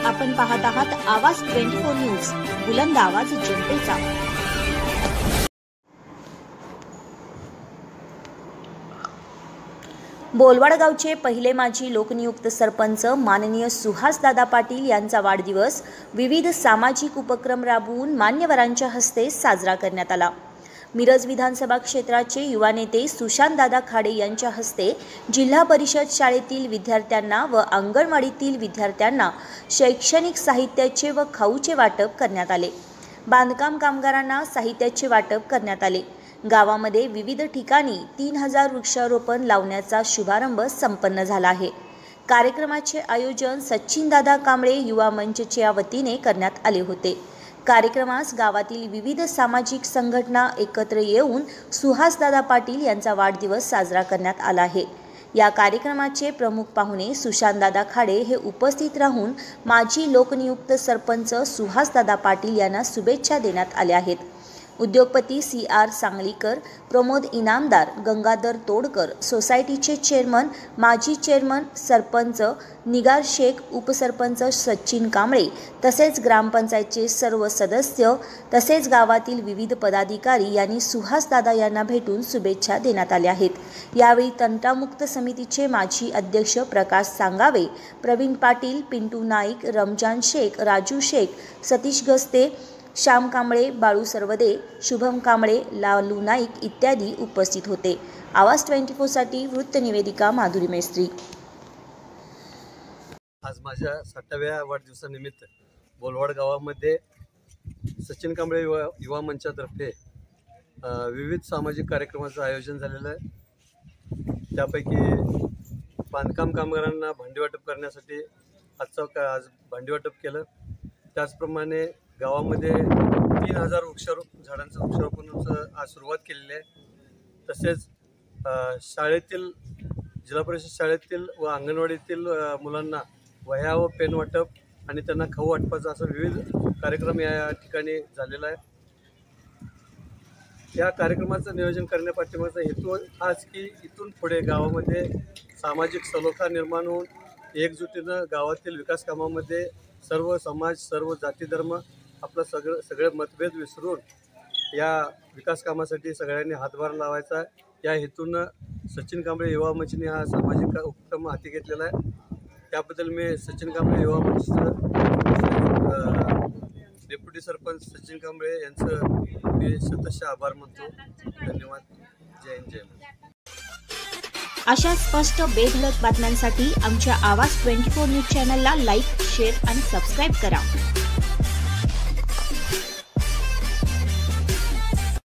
आपण पाहत आहात आवाज 24 न्यूज, बुलंद आवाज जनतेचा। बोलवाड गावचे पहिले माजी लोकनियुक्त सरपंच माननीय सुहासदादा पाटील यांचा वाढदिवस विविध सामाजिक उपक्रम राबवून मान्यवरांच्या हस्ते साजरा करण्यात आला। मिरज विधानसभा क्षेत्राचे युवा नेते सुशांतदादा खाडे यांच्या हस्ते जिल्हा परिषद शाळेतील विद्यार्थ्यांना व अंगणवाडीतील विद्यार्थ्यांना शैक्षणिक साहित्याचे व खाऊचे वाटप करण्यात आले। बांधकाम कामगारांना साहित्याचे वाटप करण्यात आले। गावामध्ये विविध ठिकाणी 3000 वृक्षारोपण लावण्याचा शुभारंभ संपन्न झाला आहे। कार्यक्रमाचे आयोजन सचिनदादा कांबळे युवा मंचच्या वतीने करण्यात आले होते। कार्यक्रमास गावातील विविध सामाजिक संघटना एकत्र येऊन सुहासदादा पाटील यांचा वाढदिवस साजरा करण्यात आला आहे। या कार्यक्रमाचे प्रमुख पाहुणे सुशांतदादा खाडे हे उपस्थित राहून माजी लोकनियुक्त सरपंच सुहासदादा पाटील यांना शुभेच्छा देण्यात आल्या आहेत। उद्योगपती CR सांगलीकर, प्रमोद इनामदार, गंगाधर तोडकर, सोसायटीचे चेअरमन, माजी चेअरमन, सरपंच निगार शेख, उपसरपंच सचिन कांबळे तसेच ग्रामपंचायतचे सर्व सदस्य तसेच गावातील विविध पदाधिकारी यांनी सुहासदादा यांना भेटून शुभेच्छा देण्यात आल्या आहेत। यावेळी तंटामुक्त समितीचे माजी अध्यक्ष प्रकाश सांगावे, प्रवीण पाटील, पिंटू नाईक, रमजान शेख, राजू शेख, सतीश गस्ते, श्याम कांबळे, बाळू सरवदे, शुभम कांबळे, लालू नाईक इत्यादी उपस्थित होते। आवाज 24 साठी वृत्त निवेदिका माधुरी मेस्त्री। आज माझ्या 60व्या वाढदिवसानिमित्त बोलवाड गावामध्ये सचिन कांबळे युवा मंचातर्फे विविध सामाजिक कार्यक्रमाचं आयोजन झालेलं आहे। त्यापैकी बांधकाम कामगारांना भांडी वाटप करण्यासाठी आज भांडी वाटप केलं। त्याचप्रमाणे गावामध्ये 3000 झाडांचं वृक्षारोपणाचं आज सुरुवात केलेली आहे। तसेच शाळेतील जिल्हा परिषद शाळेतील व अंगणवाडीतील मुलांना वह्या व पेन वाटप आणि त्यांना खाऊ वाटपाचा असा विविध कार्यक्रम या ठिकाणी झालेला आहे। या कार्यक्रमाचं नियोजन करण्यापाठीमागचा हेतू हाच की इथून पुढे गावामध्ये सामाजिक सलोखा निर्माण होऊन एकजुटीनं गावातील विकास कामामध्ये सर्व समाज, सर्व जाती, धर्म आपलं सगळे मतभेद विसरून या विकास कामासाठी सगळ्यांनी हातभार लावायचा या हेतूनं सचिन कांबळे युवा मंचने हा सामाजिक उपक्रम हाती घेतलेला आहे। त्याबद्दल मी सचिन कांबळे युवा मंचचं डेप्युटी सरपंच सचिन कांबळे यांचं मी शतशः आभार मानतो। धन्यवाद। जय हिंद, जय महाराष्ट्र। अशा स्पष्ट बेधडक बातम्यांसाठी आमच्या आवाज 24 न्यूज चॅनलला लाईक, शेअर आणि सबस्क्राईब करा।